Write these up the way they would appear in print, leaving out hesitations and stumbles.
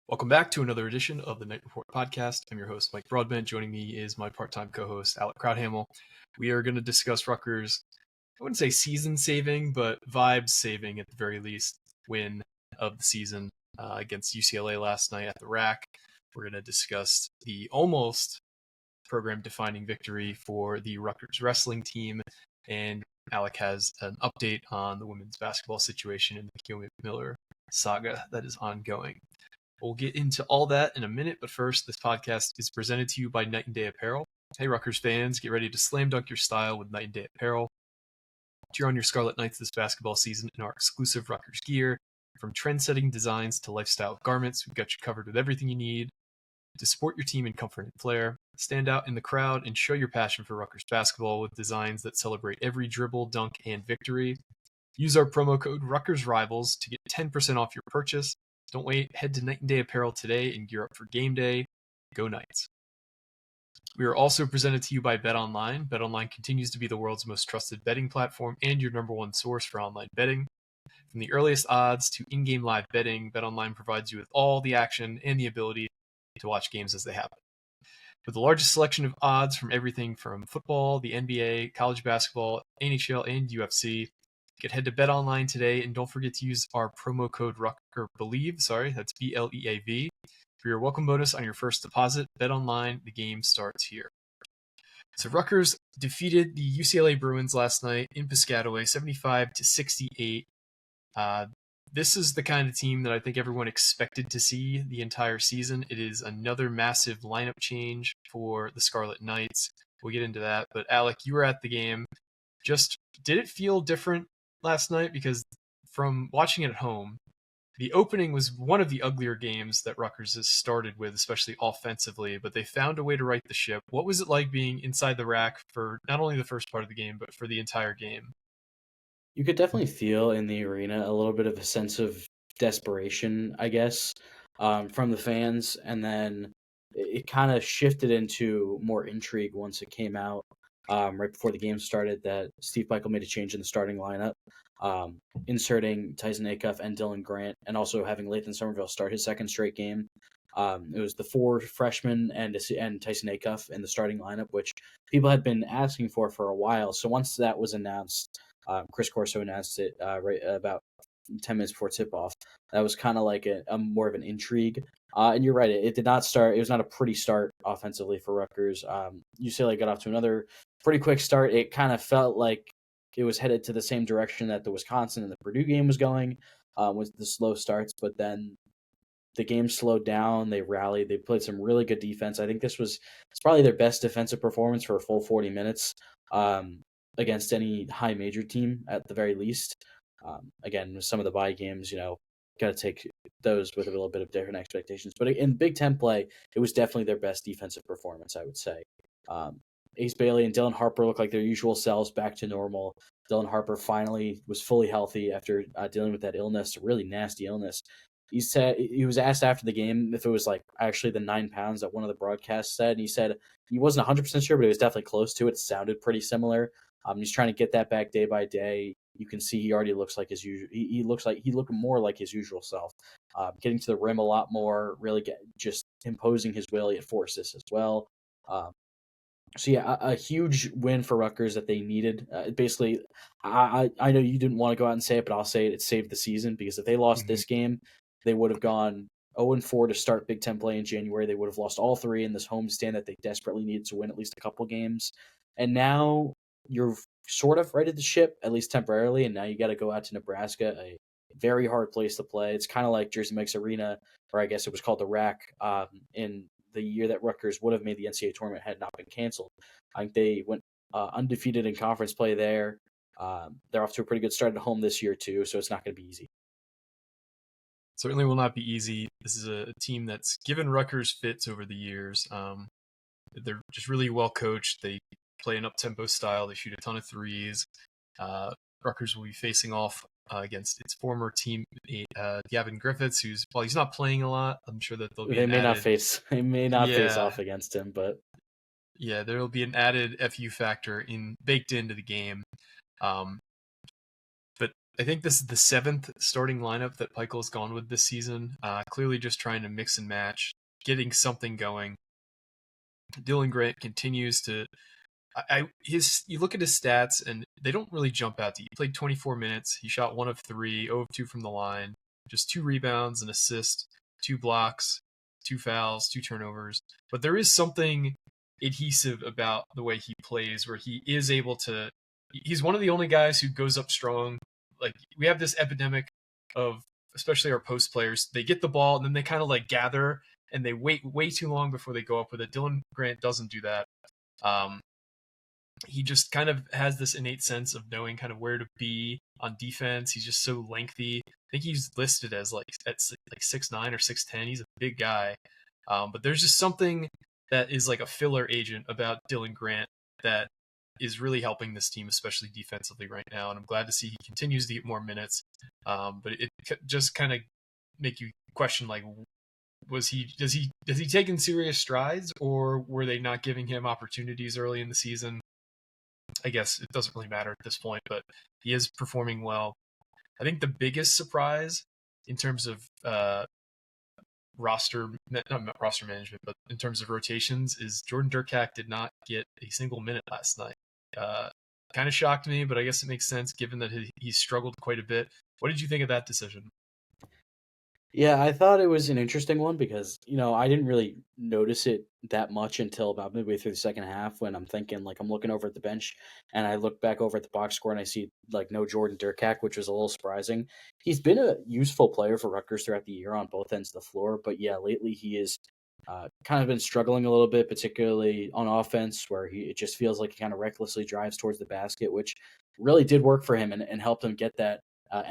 Welcome back to another edition of the Knight Report podcast. I'm your host, Mike Broadbent. Joining me is my part-time co-host, Alec Crowdhamel. We are going to discuss Rutgers, I wouldn't say season-saving, but vibes-saving at the very least, win of the season against UCLA last night at the Rack. We're going to discuss the almost program-defining victory for the Rutgers wrestling team, and Alec has an update on the women's basketball situation in the Kyomi McMiller saga that is ongoing. We'll get into all that in a minute, but first, this podcast is presented to you by Knight and Day Apparel. Hey, Rutgers fans, get ready to slam dunk your style with Knight and Day Apparel. Cheer on your Scarlet Knights this basketball season in our exclusive Rutgers gear. From trend-setting designs to lifestyle garments, we've got you covered with everything you need to support your team in comfort and flair. Stand out in the crowd and show your passion for Rutgers basketball with designs that celebrate every dribble, dunk, and victory. Use our promo code RutgersRivals to get 10% off your purchase. Don't wait. Head to Knight and Day Apparel today and gear up for game day. Go Knights. We are also presented to you by BetOnline. BetOnline continues to be the world's most trusted betting platform and your number one source for online betting. From the earliest odds to in-game live betting, BetOnline provides you with all the action and the ability to watch games as they happen. With the largest selection of odds from everything from football, the NBA, college basketball, NHL, and UFC, you can head to BetOnline today, and don't forget to use our promo code Believe. That's BLEAV for your welcome bonus on your first deposit. BetOnline, the game starts here. So Rutgers defeated the UCLA Bruins last night in Piscataway, 75-68. This is the kind of team that I think everyone expected to see the entire season. It is another massive lineup change for the Scarlet Knights. We'll get into that. But Alec, you were at the game. Did it feel different last night? Because from watching it at home, the opening was one of the uglier games that Rutgers has started with, especially offensively, but they found a way to right the ship. What was it like being inside the Rack for not only the first part of the game, but for the entire game? You could definitely feel in the arena a little bit of a sense of desperation, I guess, from the fans, and then it kind of shifted into more intrigue once it came out right before the game started that Steve Michael made a change in the starting lineup, inserting Tyson Acuff and Dylan Grant, and also having Lathan Somerville start his second straight game. It was the four freshmen and Tyson Acuff in the starting lineup, which people had been asking for a while. So once that was announced, Chris Corso announced it right about 10 minutes before tip-off. That was kind of like a more of an intrigue. And you're right, it did not start. It was not a pretty start offensively for Rutgers. UCLA got off to another pretty quick start. It kind of felt like it was headed to the same direction that the Wisconsin and the Purdue game was going with the slow starts. But then the game slowed down. They rallied. They played some really good defense. I think it's probably their best defensive performance for a full 40 minutes. Against any high major team at the very least. Again, with some of the bye games, got to take those with a little bit of different expectations. But in Big Ten play, it was definitely their best defensive performance, I would say. Ace Bailey and Dylan Harper look like their usual selves, back to normal. Dylan Harper finally was fully healthy after dealing with that illness, a really nasty illness. He said he was asked after the game if it was like actually the 9 pounds that one of the broadcasts said. And he said he wasn't 100% sure, but it was definitely close to it. It sounded pretty similar. He's trying to get that back day by day. You can see he already looks like his usual. He looked more like his usual self. Getting to the rim a lot more, really just imposing his will. He had 4 assists as well. So yeah, a huge win for Rutgers that they needed. Basically, I know you didn't want to go out and say it, but I'll say it. It saved the season, because if they lost this game, they would have gone 0-4 to start Big Ten play in January. They would have lost all 3 in this homestand that they desperately needed to win at least a couple games. And now you're sort of righted the ship, at least temporarily, and now you got to go out to Nebraska, a very hard place to play. It's kind of like Jersey Mike's Arena, or I guess it was called the Rack, in the year that Rutgers would have made the NCAA tournament had not been canceled. I think they went undefeated in conference play there. They're off to a pretty good start at home this year too, so it's not going to be easy. Certainly will not be easy. This is a team that's given Rutgers fits over the years. They're just really well coached. They play an up-tempo style. They shoot a ton of threes. Rutgers will be facing off against its former teammate Gavin Griffiths, who's, while he's not playing a lot, I'm sure that they may not face off against him, but yeah, there will be an added FU factor baked into the game. But I think this is the 7th starting lineup that Peichel's gone with this season. Clearly just trying to mix and match, getting something going. Dylan Grant continues to you look at his stats and they don't really jump out to you. He played 24 minutes. He shot 1 of 3, 0 of 2 from the line, just 2 rebounds, an assist, 2 blocks, 2 fouls, 2 turnovers. But there is something adhesive about the way he plays where he is able to he's one of the only guys who goes up strong. Like we have this epidemic of especially our post players. They get the ball and then they kind of like gather and they wait way too long before they go up with it. Dylan Grant doesn't do that. He just kind of has this innate sense of knowing kind of where to be on defense. He's just so lengthy. I think he's listed as like at like 6'9" or 6'10". He's a big guy. But there's just something that is like a filler agent about Dylan Grant that is really helping this team, especially defensively right now. And I'm glad to see he continues to get more minutes. But it just kind of make you question like, does he take in serious strides, or were they not giving him opportunities early in the season? I guess it doesn't really matter at this point, but he is performing well. I think the biggest surprise in terms of not roster management, but in terms of rotations, is Jordan Durkak did not get a single minute last night. Kind of shocked me, but I guess it makes sense given that he struggled quite a bit. What did you think of that decision? Yeah, I thought it was an interesting one because, I didn't really notice it that much until about midway through the second half when I'm thinking, like, I'm looking over at the bench and I look back over at the box score and I see, like, no Jordan Durkak, which was a little surprising. He's been a useful player for Rutgers throughout the year on both ends of the floor, but yeah, lately he is kind of been struggling a little bit, particularly on offense, where it just feels like he kind of recklessly drives towards the basket, which really did work for him and helped him get that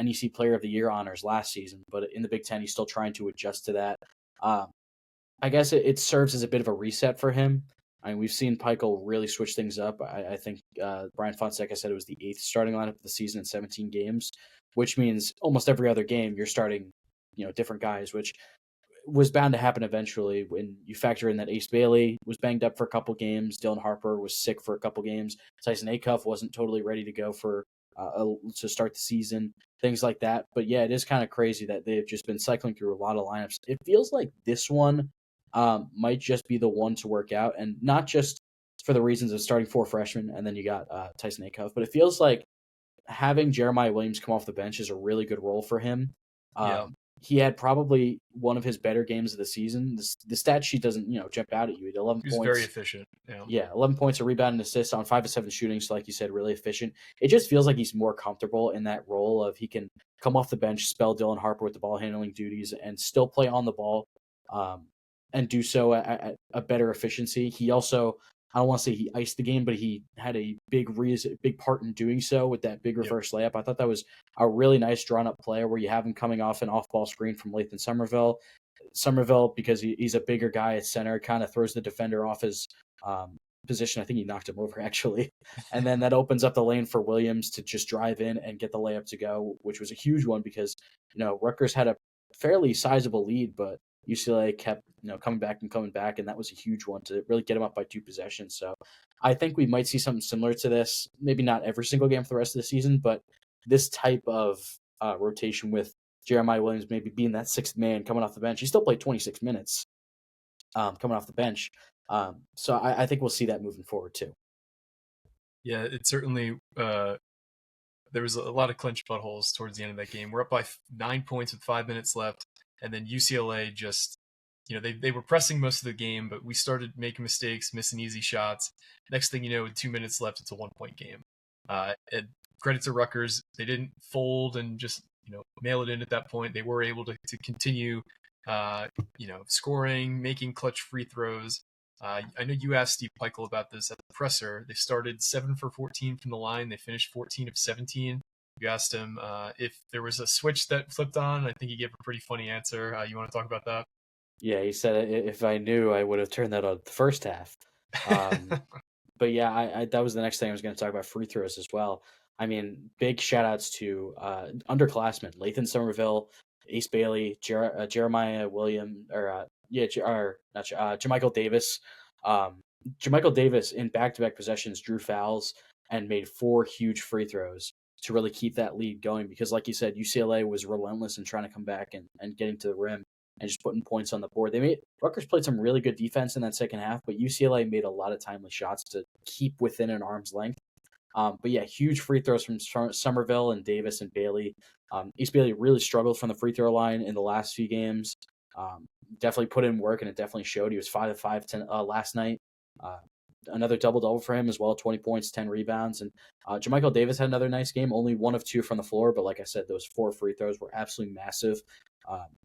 NEC Player of the Year honors last season, but in the Big Ten, he's still trying to adjust to that. I guess it serves as a bit of a reset for him. I mean, we've seen Peichel really switch things up. I think Brian Fonseca said it was the 8th starting lineup of the season in 17 games, which means almost every other game you're starting, different guys, which was bound to happen eventually when you factor in that Ace Bailey was banged up for a couple games. Dylan Harper was sick for a couple games. Tyson Acuff wasn't totally ready to go to start the season, things like that. But yeah, it is kind of crazy that they've just been cycling through a lot of lineups. It feels like this one might just be the one to work out, and not just for the reasons of starting 4 freshmen and then you got Tyson Acuff, but it feels like having Jeremiah Williams come off the bench is a really good role for him. Yeah. He had probably one of his better games of the season. The stat sheet doesn't, jump out at you. He had 11 He was points. very efficient. Yeah, 11 points, a rebound, and assist on 5 of 7 shooting. So, like you said, really efficient. It just feels like he's more comfortable in that role of he can come off the bench, spell Dylan Harper with the ball handling duties, and still play on the ball, and do so at a better efficiency. He also, I don't want to say he iced the game, but he had a big part in doing so with that big reverse layup. I thought that was a really nice drawn up play where you have him coming off an off ball screen from Lathan Somerville, because he's a bigger guy at center, kind of throws the defender off his position. I think he knocked him over, actually. And then that opens up the lane for Williams to just drive in and get the layup to go, which was a huge one because, Rutgers had a fairly sizable lead, but UCLA kept, coming back, and that was a huge one to really get them up by 2 possessions. So I think we might see something similar to this. Maybe not every single game for the rest of the season, but this type of rotation with Jeremiah Williams maybe being that 6th man coming off the bench. He still played 26 minutes coming off the bench. So I think we'll see that moving forward too. Yeah, it certainly there was a lot of clinch buttholes towards the end of that game. We're up by 9 points with 5 minutes left, and then UCLA just, they were pressing most of the game, but we started making mistakes, missing easy shots. Next thing you know, with 2 minutes left, it's a 1-point game. And credit to Rutgers, they didn't fold and just mail it in at that point. They were able to continue, scoring, making clutch free throws. I know you asked Steve Peichel about this at the presser. They started 7 for 14 from the line. They finished 14 of 17. You asked him if there was a switch that flipped on. I think he gave a pretty funny answer. You want to talk about that? Yeah, he said if I knew, I would have turned that on the first half. But yeah, I that was the next thing I was going to talk about, free throws as well. I mean, big shout outs to underclassmen, Lathan Somerville, Ace Bailey, Jeremiah Williams, Jermichael Davis. Jermichael Davis in back-to-back possessions drew fouls and made 4 huge free throws to really keep that lead going because, like you said, UCLA was relentless in trying to come back and getting to the rim and just putting points on the board. Rutgers played some really good defense in that second half, but UCLA made a lot of timely shots to keep within an arm's length. But yeah, huge free throws from Somerville and Davis and Bailey. East Bailey really struggled from the free throw line in the last few games. Definitely put in work, and it definitely showed. He was 5 of 5 last night. Another double-double for him as well, 20 points, 10 rebounds. And Jermichael Davis had another nice game, only 1 of 2 from the floor. But like I said, those 4 free throws were absolutely massive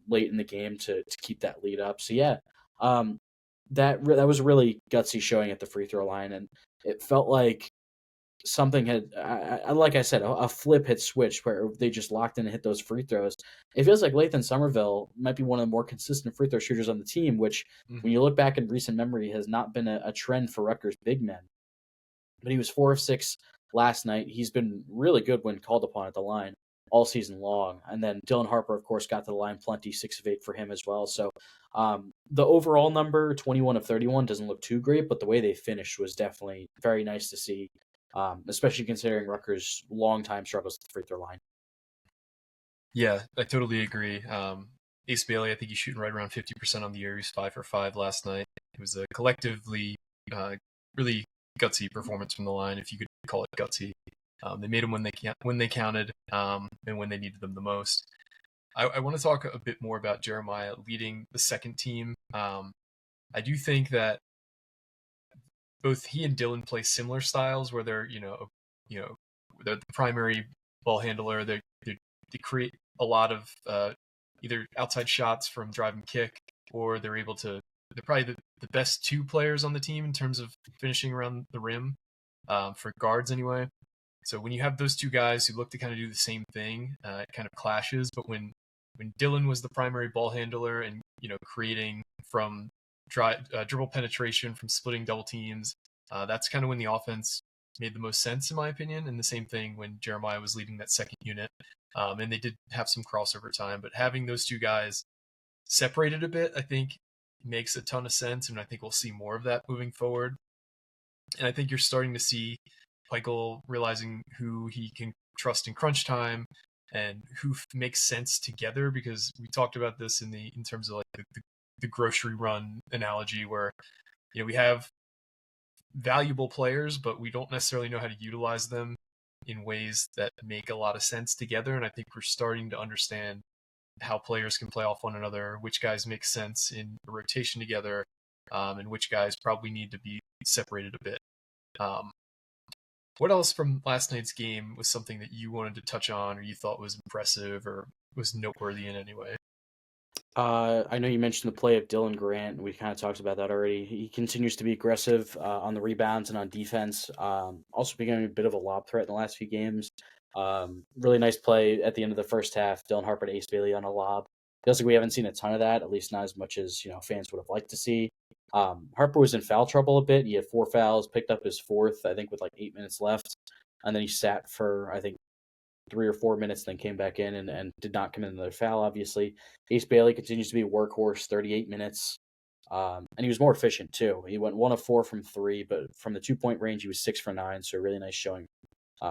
late in the game to keep that lead up. So yeah, that was really gutsy showing at the free throw line. And it felt like something had, like I said, a flip had switched where they just locked in and hit those free throws. It feels like Lathan Somerville might be one of the more consistent free throw shooters on the team, which when you look back in recent memory has not been a trend for Rutgers big men. But he was 4 of 6 last night. He's been really good when called upon at the line all season long. And then Dylan Harper, of course, got to the line plenty, 6 of 8 for him as well. So the overall number, 21 of 31, doesn't look too great, but the way they finished was definitely very nice to see. Especially considering Rutgers' long-time struggles at the free throw line. Yeah, I totally agree. Ace Bailey, I think he's shooting right around 50% on the year. He was 5 for 5 last night. It was a collectively really gutsy performance from the line, if you could call it gutsy. They made them when they counted and when they needed them the most. I want to talk a bit more about Jeremiah leading the second team. I do think that both he and Dylan play similar styles where they're they're the primary ball handler. They create a lot of either outside shots from drive and kick, or they're probably the best 2 players on the team in terms of finishing around the rim for guards anyway. So when you have those 2 guys who look to kind of do the same thing, it kind of clashes. But when Dylan was the primary ball handler and creating from dribble penetration from splitting double teams, that's kind of when the offense made the most sense, in my opinion. And the same thing when Jeremiah was leading that second unit. And they did have some crossover time, but having those 2 guys separated a bit, I think makes a ton of sense. And I think we'll see more of that moving forward. And I think you're starting to see Michael realizing who he can trust in crunch time and who makes sense together, because we talked about this in terms of like the grocery run analogy where we have valuable players, but we don't necessarily know how to utilize them in ways that make a lot of sense together. And I think we're starting to understand how players can play off one another, which guys make sense in a rotation together, and which guys probably need to be separated a bit. What else from last night's game was something that you wanted to touch on, or you thought was impressive or was noteworthy in any way? I know you mentioned the play of Dylan Grant. We kind of talked about that already. He continues to be aggressive on the rebounds and on defense. Also becoming a bit of a lob threat in the last few games. Really nice play at the end of the first half. Dylan Harper to Ace Bailey on a lob. Feels like we haven't seen a ton of that, at least not as much as fans would have liked to see. Harper was in foul trouble a bit. He had 4 fouls, picked up his 4th, I think, with like 8 minutes left, and then he sat for I think 3 or 4 minutes, then came back in and did not commit another foul, obviously. Ace Bailey continues to be a workhorse, 38 minutes. And he was more efficient, too. He went 1 of 4 from 3, but from the 2-point range, he was 6 for 9, so a really nice showing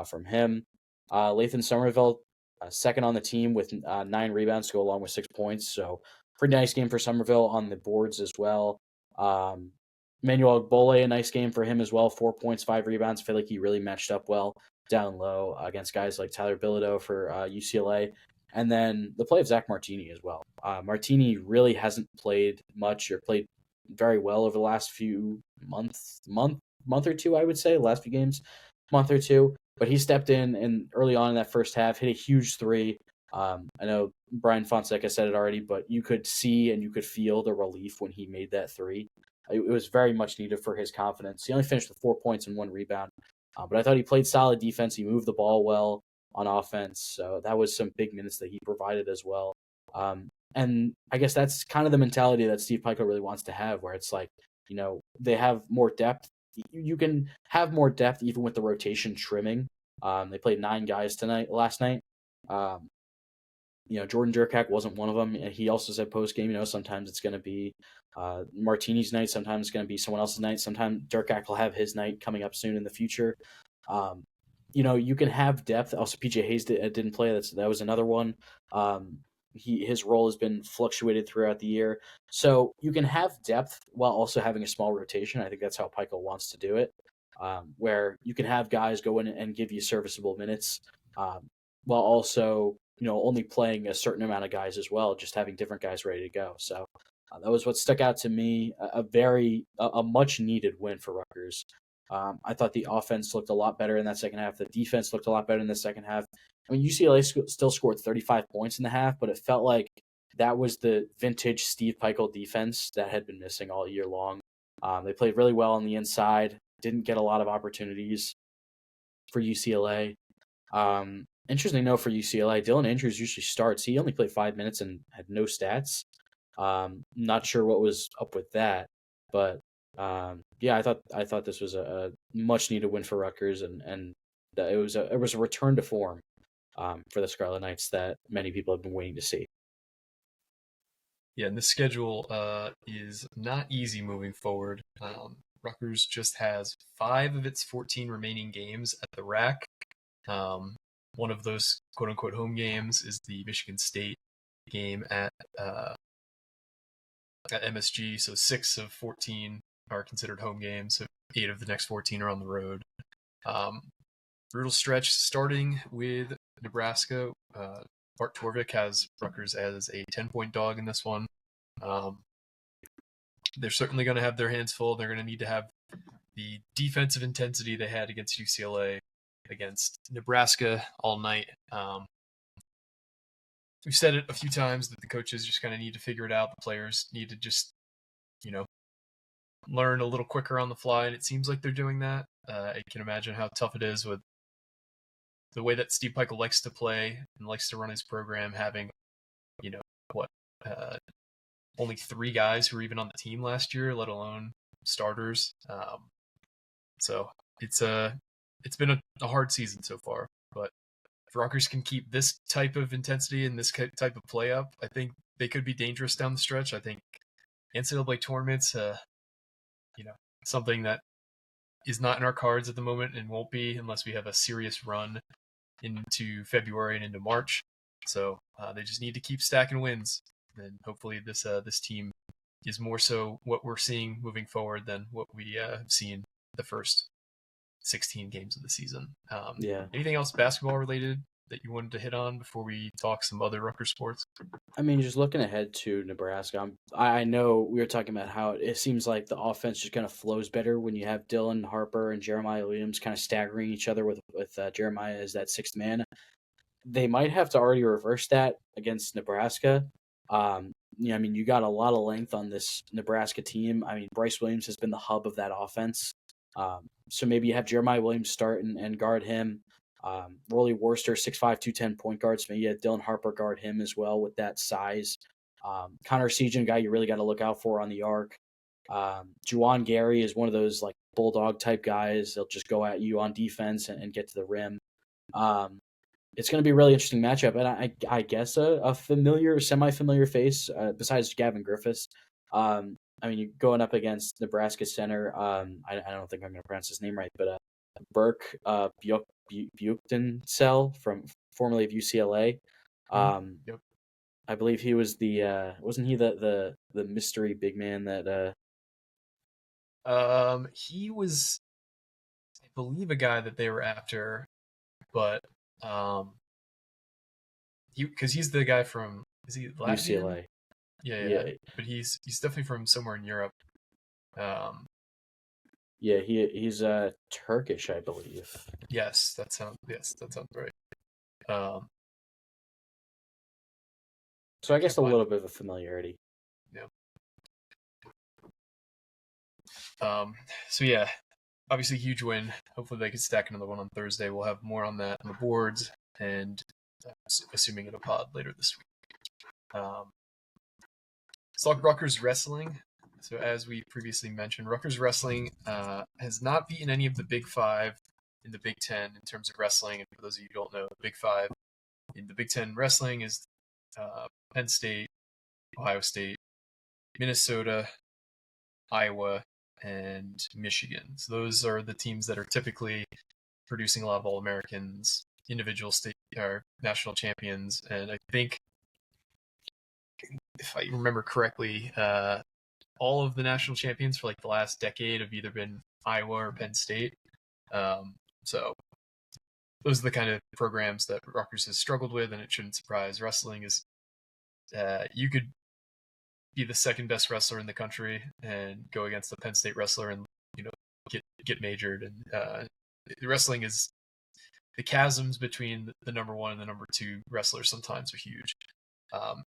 from him. Lathan Somerville, second on the team with 9 rebounds to go along with 6 points, so pretty nice game for Somerville on the boards as well. Manuel Bole, a nice game for him as well, 4 points, 5 rebounds. I feel like he really matched up well down low against guys like Tyler Bilodeau for UCLA. And then the play of Zach Martini as well. Martini really hasn't played much or played very well over the last few month or two, I would say, last few games, month or two. But he stepped in and early on in that first half, hit a huge 3. I know Brian Fonseca said it already, but you could see and you could feel the relief when he made that 3. It was very much needed for his confidence. He only finished with 4 points and 1 rebound. But I thought he played solid defense. He moved the ball well on offense. So that was some big minutes that he provided as well. And I guess that's kind of the mentality that Steve Pikiell really wants to have, where it's like, they have more depth. You can have more depth even with the rotation trimming. They played 9 guys last night. Jordan Durkak wasn't one of them. He also said post-game, sometimes it's going to be Martini's night. Sometimes it's going to be someone else's night. Sometimes Durkak will have his night coming up soon in the future. you can have depth. Also, PJ Hayes didn't play. That was another one. His role has been fluctuated throughout the year, so you can have depth while also having a small rotation. I think that's how Pikel wants to do it, where you can have guys go in and give you serviceable minutes, while also only playing a certain amount of guys as well, just having different guys ready to go. So that was what stuck out to me. A much needed win for Rutgers. I thought the offense looked a lot better in that second half. The defense looked a lot better in the second half. I mean, UCLA still scored 35 points in the half, but it felt like that was the vintage Steve Pikiell defense that had been missing all year long. They played really well on the inside, didn't get a lot of opportunities for UCLA. Interesting note for UCLA, Dylan Andrews usually starts. He only played 5 minutes and had no stats. Not sure what was up with that, but yeah, I thought this was a much needed win for Rutgers, and that it was a return to form for the Scarlet Knights that many people have been waiting to see. Yeah, and the schedule is not easy moving forward. Rutgers just has 5 of its 14 remaining games at the rack. One of those quote-unquote home games is the Michigan State game at MSG, so 6 of 14 are considered home games, so 8 of the next 14 are on the road. Brutal stretch starting with Nebraska. Bart Torvik has Rutgers as a 10-point dog in this one. They're certainly going to have their hands full. They're going to need to have the defensive intensity they had against UCLA, against Nebraska all night. We've said it a few times that the coaches just kind of need to figure it out. The players need to just, learn a little quicker on the fly, and it seems like they're doing that. I can imagine how tough it is with the way that Steve Pikiell likes to play and likes to run his program, having, only 3 guys who were even on the team last year, let alone starters. So it's been a hard season so far, but if Rutgers can keep this type of intensity and this type of play up, I think they could be dangerous down the stretch. I think NCAA tournaments, something that is not in our cards at the moment and won't be unless we have a serious run into February and into March. So they just need to keep stacking wins, and hopefully this team is more so what we're seeing moving forward than what we have seen the first 16 games of the season. Yeah. Anything else basketball related that you wanted to hit on before we talk some other Rutgers sports? I mean, just looking ahead to Nebraska, I know we were talking about how it seems like the offense just kind of flows better when you have Dylan Harper and Jeremiah Williams kind of staggering each other with Jeremiah as that sixth man. They might have to already reverse that against Nebraska. I mean, you got a lot of length on this Nebraska team. I mean, Bryce Williams has been the hub of that offense. So maybe you have Jeremiah Williams start and guard him. Rolly Worster, 6'5", 210 point guards. Maybe you have Dylan Harper guard him as well with that size. Connor Sejan, guy you really got to look out for on the arc. Juwan Gary is one of those like bulldog type guys. They'll just go at you on defense and get to the rim. It's going to be a really interesting matchup, and I guess a familiar, semi-familiar face besides Gavin Griffiths. I mean, you're going up against Nebraska center. I don't think I'm going to pronounce his name right, but Burke Buchtensel from formerly of UCLA. Yep. I believe he was wasn't he the mystery big man that he was, I believe, a guy that they were after, but he's the guy from, is he Latvian? UCLA. Yeah. But he's definitely from somewhere in Europe. Yeah, he's Turkish, I believe. Yes, that sounds right. So I guess a little bit of a familiarity. Yeah. So yeah, obviously huge win. Hopefully they can stack another one on Thursday. We'll have more on that on the boards and assuming in a pod later this week. Let's talk Rutgers wrestling. So as we previously mentioned, Rutgers wrestling has not beaten any of the Big Five in the Big Ten in terms of wrestling. And for those of you who don't know, the Big Five in the Big Ten wrestling is Penn State, Ohio State, Minnesota, Iowa, and Michigan. So those are the teams that are typically producing a lot of All-Americans, individual state or national champions, and I think if I remember correctly, all of the national champions for like the last decade have either been Iowa or Penn State. So those are the kind of programs that Rutgers has struggled with, and it shouldn't surprise. Wrestling is you could be the second best wrestler in the country and go against the Penn State wrestler and get majored. And wrestling is the chasms between the number one and the number two wrestlers sometimes are huge.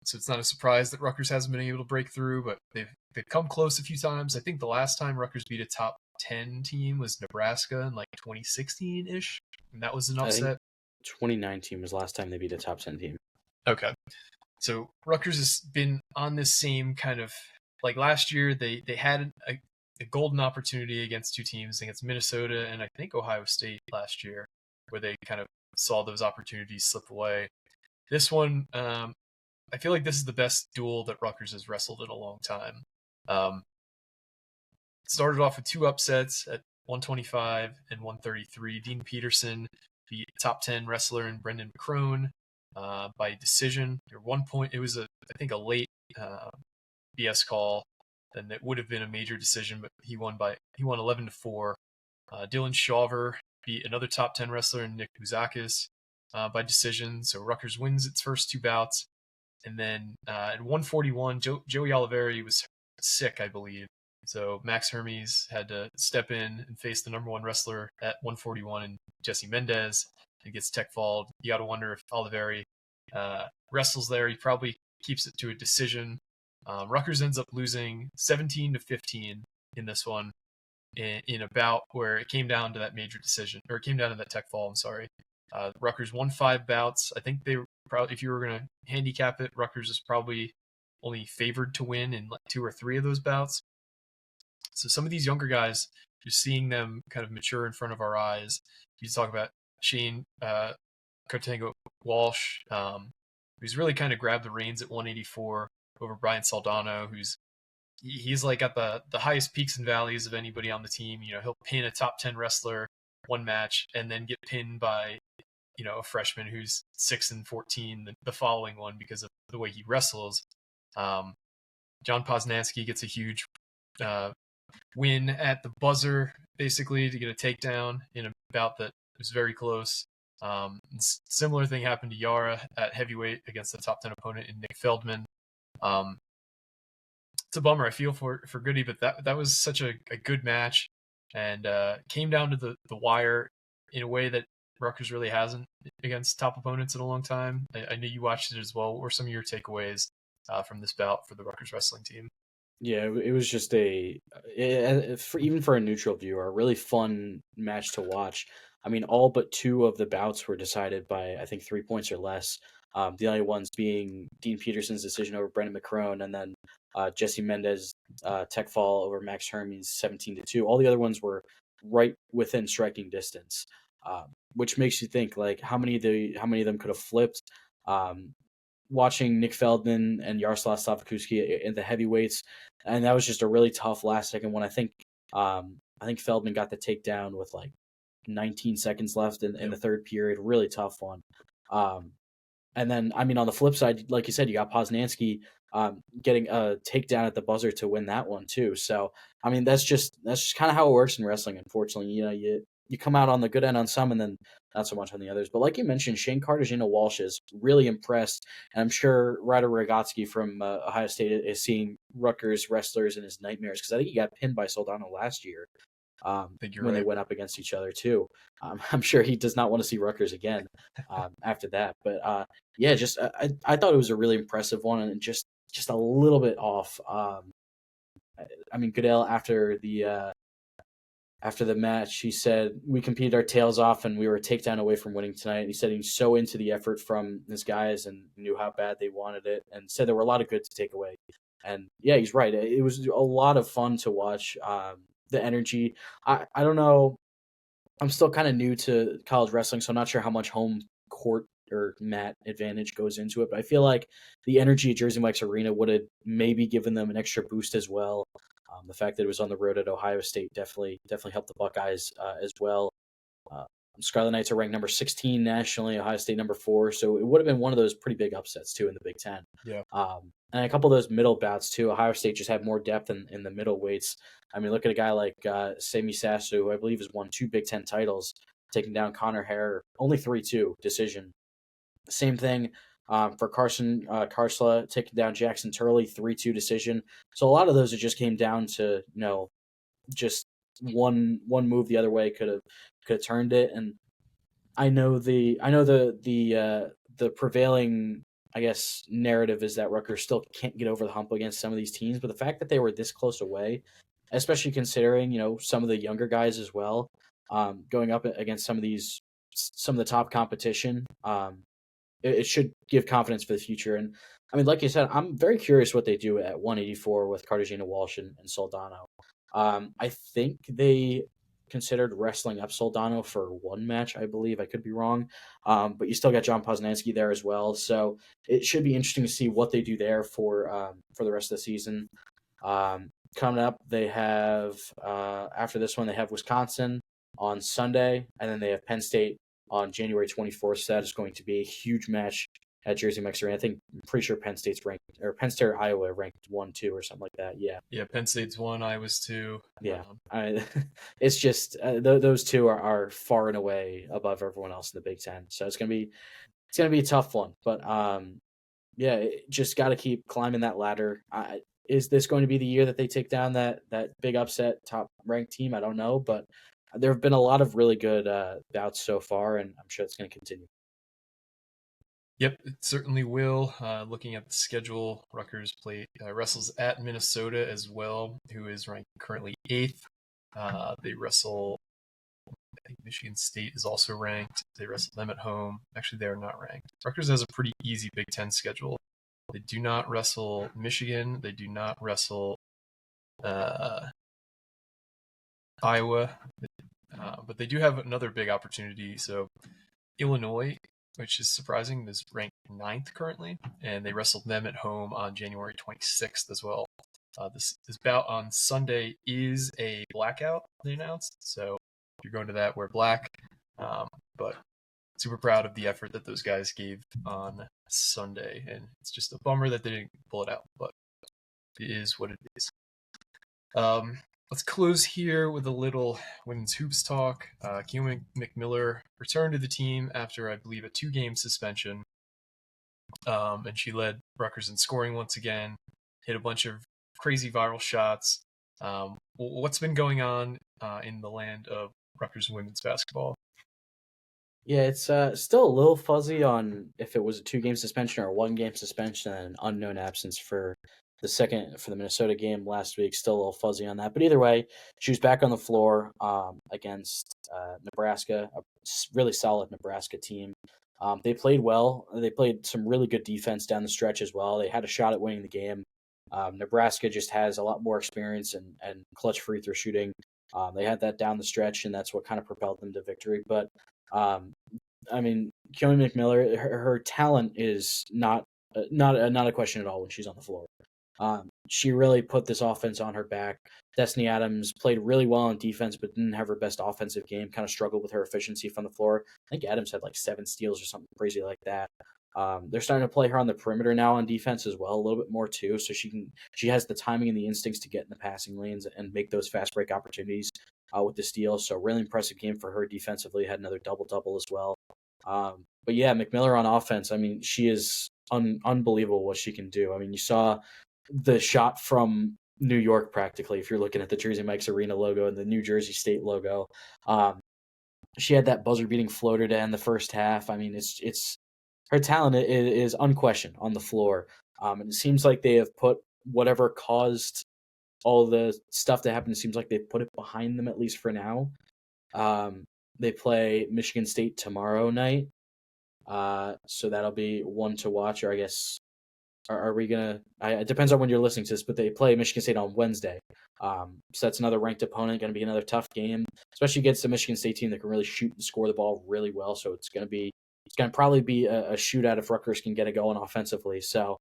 So it's not a surprise that Rutgers hasn't been able to break through, but they've come close a few times. I think the last time Rutgers beat a top 10 team was Nebraska in like 2016-ish, and that was an upset. 2019 was last time they beat a top 10 team. Okay. So Rutgers has been on this same kind of, like last year, they had a golden opportunity against two teams, against Minnesota and I think Ohio State last year, where they kind of saw those opportunities slip away. This one, I feel like this is the best duel that Rutgers has wrestled in a long time. Started off with two upsets at 125 and 133. Dean Peterson beat top 10 wrestler in Brendan McCrone by decision. At one point, it was I think a late BS call, and it would have been a major decision, but he won 11-4. Dylan Shawver beat another top 10 wrestler in Nick Bouzakis by decision. So Rutgers wins its first two bouts. And then at 141, Joey Oliveri was sick, I believe. So Max Hermes had to step in and face the number one wrestler at 141 and Jesse Mendez and gets tech falled. You got to wonder if Oliveri wrestles there. He probably keeps it to a decision. Rutgers ends up losing 17-15 in this one in a bout where it came down to that major decision, or it came down to that tech fall. I'm sorry. Rutgers won 5 bouts. I think they were probably, if you were going to handicap it, Rutgers is probably only favored to win in like 2 or 3 of those bouts. So some of these younger guys, just seeing them kind of mature in front of our eyes. You talk about Shane Kotango Walsh, who's really kind of grabbed the reins at 184 over Brian Saldano, he's like at the highest peaks and valleys of anybody on the team. He'll pin a top 10 wrestler one match and then get pinned by a freshman who's 6-14 the following one because of the way he wrestles. John Poznansky gets a huge win at the buzzer, basically, to get a takedown in a bout that was very close. Similar thing happened to Yara at heavyweight against the top 10 opponent in Nick Feldman. It's a bummer. I feel for Goody, but that was such a good match, and came down to the wire in a way that Rutgers really hasn't against top opponents in a long time. I know you watched it as well. What were some of your takeaways from this bout for the Rutgers wrestling team? Yeah, it was just even for a neutral viewer, a really fun match to watch. I mean, all but 2 of the bouts were decided by, I think, 3 points or less. The only ones being Dean Peterson's decision over Brendan McCrone, and then Jesse Mendez tech fall over Max Hermes 17-2. All the other ones were right within striking distance, which makes you think, like, how many of them could have flipped. Watching Nick Feldman and Yaroslav Slavakuski in the heavyweights, and that was just a really tough last second one. I think Feldman got the takedown with like 19 seconds left in the third period. Really tough one. And then, I mean, on the flip side, like you said, you got Poznansky getting a takedown at the buzzer to win that one too. So, I mean, that's just kind of how it works in wrestling. Unfortunately, you come out on the good end on some, and then not so much on the others. But like you mentioned, Shane Cartagena Walsh is really impressed, and I'm sure Ryder Rogotsky from Ohio State is seeing Rutgers wrestlers in his nightmares, because I think he got pinned by Soldano last year when they went up against each other too. I'm sure he does not want to see Rutgers again after that. But yeah, just I thought it was a really impressive one, and just a little bit off. I mean, Goodell after the match, he said, "We competed our tails off and we were a takedown away from winning tonight." And he said he's so into the effort from his guys and knew how bad they wanted it, and said there were a lot of good to take away. And yeah, he's right. It was a lot of fun to watch. The energy. I don't know. I'm still kind of new to college wrestling, so I'm not sure how much home court or mat advantage goes into it. But I feel like the energy at Jersey Mike's Arena would have maybe given them an extra boost as well. The fact that it was on the road at Ohio State definitely helped the Buckeyes as well. Scarlet Knights are ranked number 16 nationally, Ohio State number 4. So it would have been one of those pretty big upsets, too, in the Big Ten. Yeah. And a couple of those middle bouts, too. Ohio State just had more depth in the middle weights. I mean, look at a guy like Semi Sasso, who I believe has won 2 Big Ten titles, taking down Connor Hare, only 3-2 decision. Same thing for Carson Karsla, taking down Jackson Turley, 3-2 decision. So a lot of those, it just came down to, just one move the other way could have turned it. And I know the prevailing, I guess, narrative is that Rutgers still can't get over the hump against some of these teams, but the fact that they were this close away, especially considering some of the younger guys as well, going up against some of the top competition, it should give confidence for the future. And I mean, like you said, I'm very curious what they do at 184 with Cartagena Walsh and Soldano. I think they considered wrestling up Soldano for one match, I believe. I could be wrong. But you still got John Poznansky there as well. So it should be interesting to see what they do there for the rest of the season. Coming up, they have, after this one, they have Wisconsin on Sunday, and then they have Penn State on January 24th. So that is going to be a huge match at Jersey Mike's Arena. I'm pretty sure Penn State's ranked, or Penn State or Iowa ranked 1-2 or something like that. Yeah. Yeah, Penn State's 1, Iowa's 2. Yeah. It's just those two are far and away above everyone else in the Big Ten. So it's gonna be a tough one. But yeah, just got to keep climbing that ladder. Is this going to be the year that they take down that big upset top ranked team? I don't know, but there have been a lot of really good bouts so far, and I'm sure it's going to continue. Yep, it certainly will. Looking at the schedule, Rutgers wrestles at Minnesota as well, who is ranked currently 8th. They wrestle, I think Michigan State is also ranked. They wrestle them at home. Actually, they are not ranked. Rutgers has a pretty easy Big Ten schedule. They do not wrestle Michigan. They do not wrestle Iowa. But they do have another big opportunity. So Illinois, which is surprising, is ranked 9th currently, and they wrestled them at home on January 26th as well. This bout on Sunday is a blackout, they announced, so if you're going to that, wear black. But super proud of the effort that those guys gave on Sunday, and it's just a bummer that they didn't pull it out, but it is what it is. Let's close here with a little women's hoops talk. Kyomi McMiller returned to the team after, I believe, a 2-game suspension. And she led Rutgers in scoring once again, hit a bunch of crazy viral shots. What's been going on in the land of Rutgers women's basketball? Yeah, it's still a little fuzzy on if it was a 2-game suspension or a 1-game suspension and an unknown absence for the Minnesota game last week. Still a little fuzzy on that, but either way, she was back on the floor against Nebraska, a really solid Nebraska team. They played well. They played some really good defense down the stretch as well. They had a shot at winning the game. Nebraska just has a lot more experience and clutch free throw shooting. They had that down the stretch, and that's what kind of propelled them to victory. But I mean, Kyomi McMiller, her talent is not a question at all when she's on the floor. She really put this offense on her back. Destiny Adams played really well on defense, but didn't have her best offensive game. Kind of struggled with her efficiency from the floor. I think Adams had like 7 steals or something crazy like that. They're starting to play her on the perimeter now on defense as well, a little bit more too. So she has the timing and the instincts to get in the passing lanes and make those fast break opportunities with the steals. So really impressive game for her defensively. Had another double as well. But yeah, McMiller on offense. I mean, she is unbelievable what she can do. I mean, you saw the shot from New York practically, if you're looking at the Jersey Mike's Arena logo and the New Jersey State logo. She had that buzzer beating floater to end the first half. I mean, it's her talent is unquestioned on the floor. And it seems like they have put whatever caused all the stuff that happened, it seems like they've put it behind them, at least for now. They play Michigan State tomorrow night. So that'll be one to watch, or I guess, are we going to, it depends on when you're listening to this, but they play Michigan State on Wednesday. So that's another ranked opponent, going to be another tough game, especially against the Michigan State team that can really shoot and score the ball really well. So it's going to probably be a shootout if Rutgers can get it going offensively. So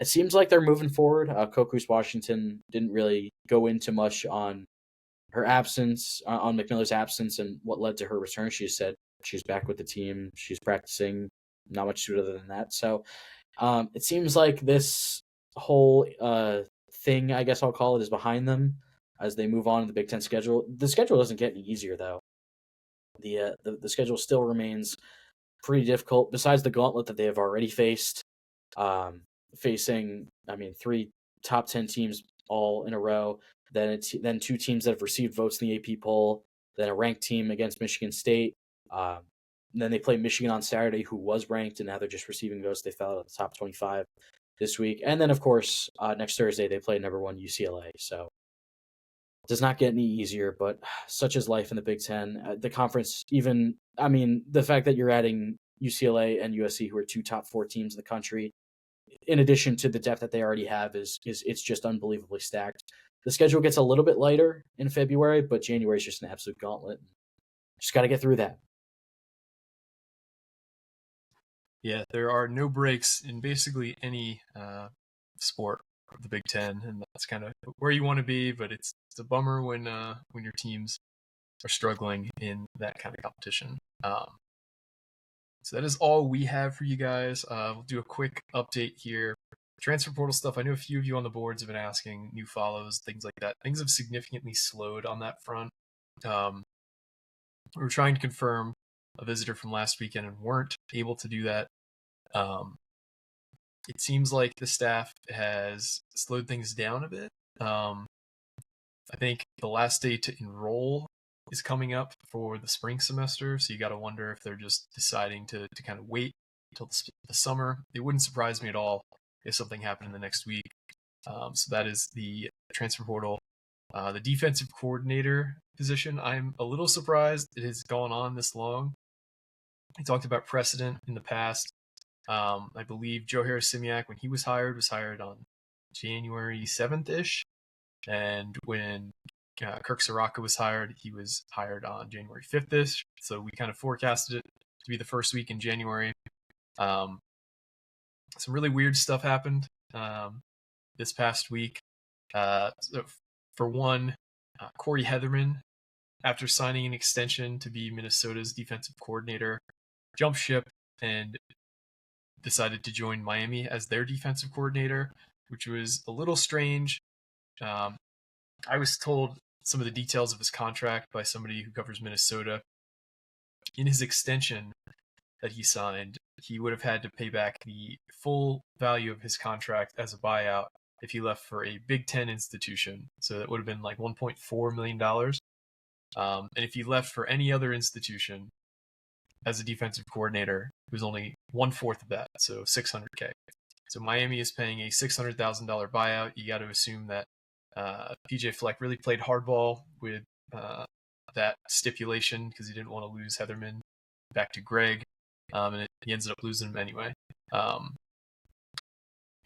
it seems like they're moving forward. Kokus Washington didn't really go into much on her absence, on McMiller's absence and what led to her return. She said She's back with the team. She's practicing. Not much to it other than that. So it seems like this whole thing, I guess I'll call it, is behind them as they move on to the Big Ten schedule. The schedule doesn't get any easier, though. The schedule still remains pretty difficult, besides the gauntlet that they have already faced. Facing, 3 top 10 teams all in a row, then 2 teams that have received votes in the AP poll, then a ranked team against Michigan State. Then they play Michigan on Saturday, who was ranked, and now they're just receiving votes. They fell out of the top 25 this week. And then, of course, next Thursday, they play number 1 UCLA. So it does not get any easier, but such is life in the Big Ten. The conference, the fact that you're adding UCLA and USC, who are 2 top 4 teams in the country, in addition to the depth that they already have, is it's just unbelievably stacked. The schedule gets a little bit lighter in February, but January is just an absolute gauntlet. Just got to get through that. Yeah, there are no breaks in basically any sport of the Big Ten, and that's kind of where you want to be. But it's a bummer when your teams are struggling in that kind of competition. So that is all we have for you guys. We'll do a quick update here. Transfer portal stuff. I know a few of you on the boards have been asking, new follows, things like that. Things have significantly slowed on that front. We were trying to confirm a visitor from last weekend and weren't able to do that. It seems like the staff has slowed things down a bit. I think the last day to enroll is coming up for the spring semester, so you got to wonder if they're just deciding to kind of wait until the summer. It wouldn't surprise me at all if something happened in the next week. So that is the transfer portal. The defensive coordinator position, I'm a little surprised it has gone on this long. I talked about precedent in the past. I believe Joe Harris-Simiak, when he was hired on January 7th-ish. And when Kirk Soraka was hired, he was hired on January 5th-ish. So we kind of forecasted it to be the first week in January. Some really weird stuff happened this past week. So for one, Corey Heatherman, after signing an extension to be Minnesota's defensive coordinator, jumped ship and decided to join Miami as their defensive coordinator, which was a little strange. I was told some of the details of his contract by somebody who covers Minnesota. In his extension that he signed, he would have had to pay back the full value of his contract as a buyout if he left for a Big Ten institution. So that would have been like $1.4 million. And if he left for any other institution as a defensive coordinator, it was only 1/4 of that, so $600K. So Miami is paying a $600,000 buyout. You got to assume that PJ Fleck really played hardball with that stipulation because he didn't want to lose Heatherman back to Greg, and he ends up losing him anyway.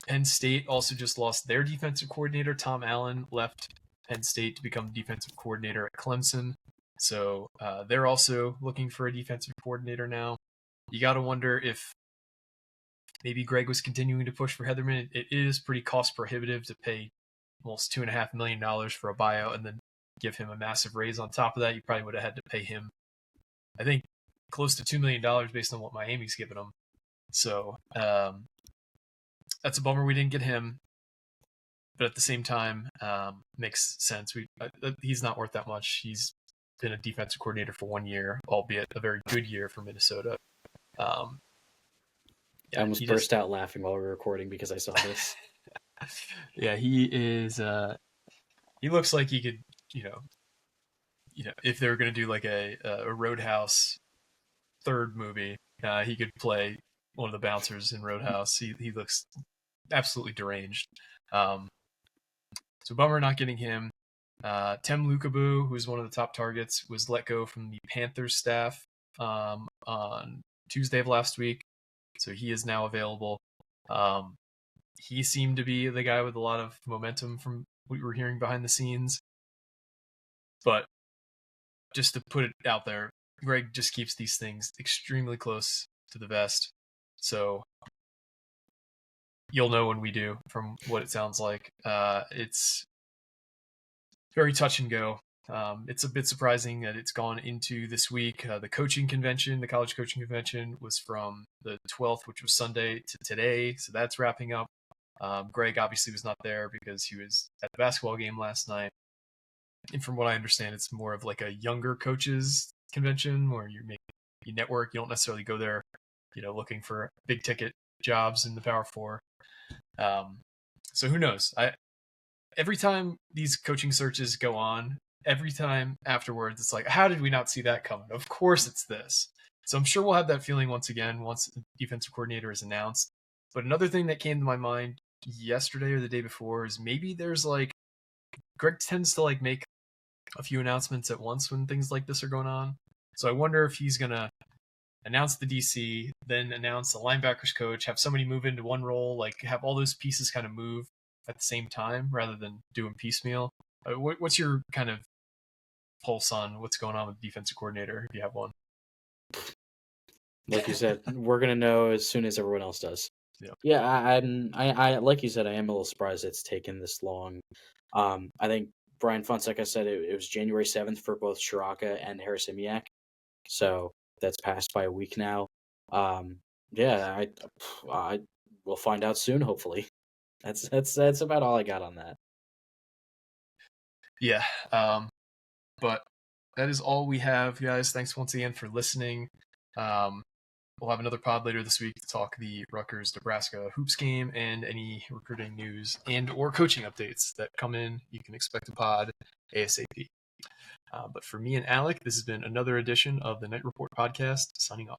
Penn State also just lost their defensive coordinator. Tom Allen left Penn State to become defensive coordinator at Clemson. So they're also looking for a defensive coordinator now. You got to wonder if maybe Greg was continuing to push for Heatherman. It is pretty cost prohibitive to pay almost $2.5 million for a buyout and then give him a massive raise on top of that. You probably would have had to pay him, I think, close to $2 million based on what Miami's given him. So that's a bummer we didn't get him. But at the same time, makes sense. He's not worth that much. He's been a defensive coordinator for 1 year, albeit a very good year for Minnesota. I almost burst out laughing while we were recording because I saw this. Yeah, he is. He looks like he could, if they were going to do like a Roadhouse third movie, he could play one of the bouncers in Roadhouse. He looks absolutely deranged. So bummer not getting him. Tem Lukabu, who's one of the top targets, was let go from the Panthers staff on Tuesday of last week. So he is now available. He seemed to be the guy with a lot of momentum from what we were hearing behind the scenes. But just to put it out there, Greg just keeps these things extremely close to the vest. So you'll know when we do from what it sounds like. It's very touch and go It's a bit surprising that it's gone into this week. The coaching convention, the college coaching convention, was from the 12th, which was Sunday, to today. So that's wrapping up. Greg obviously was not there because he was at the basketball game last night. And from what I understand, it's more of like a younger coaches convention where you network. You don't necessarily go there, looking for big ticket jobs in the Power Four. So who knows? Every time these coaching searches go on, every time afterwards, it's like, how did we not see that coming? Of course it's this. So I'm sure we'll have that feeling once again once the defensive coordinator is announced. But another thing that came to my mind yesterday or the day before is maybe there's Greg tends to make a few announcements at once when things like this are going on. So I wonder if he's going to announce the DC, then announce the linebackers coach, have somebody move into one role, have all those pieces kind of move at the same time rather than doing piecemeal. What's your kind of pulse on what's going on with the defensive coordinator, if you have one? Like you said, we're gonna know as soon as everyone else does. Yeah. I like you said, I am a little surprised it's taken this long. I think Brian Fonseca said it was January 7th for both Shiraka and Harris-Imiak, so that's passed by a week now. Yeah, I we'll find out soon. Hopefully, that's about all I got on that. Yeah, but that is all we have, guys. Thanks once again for listening. We'll have another pod later this week to talk the Rutgers-Nebraska hoops game and any recruiting news and or coaching updates that come in. You can expect a pod ASAP. But for me and Alec, this has been another edition of the Knight Report podcast, signing off.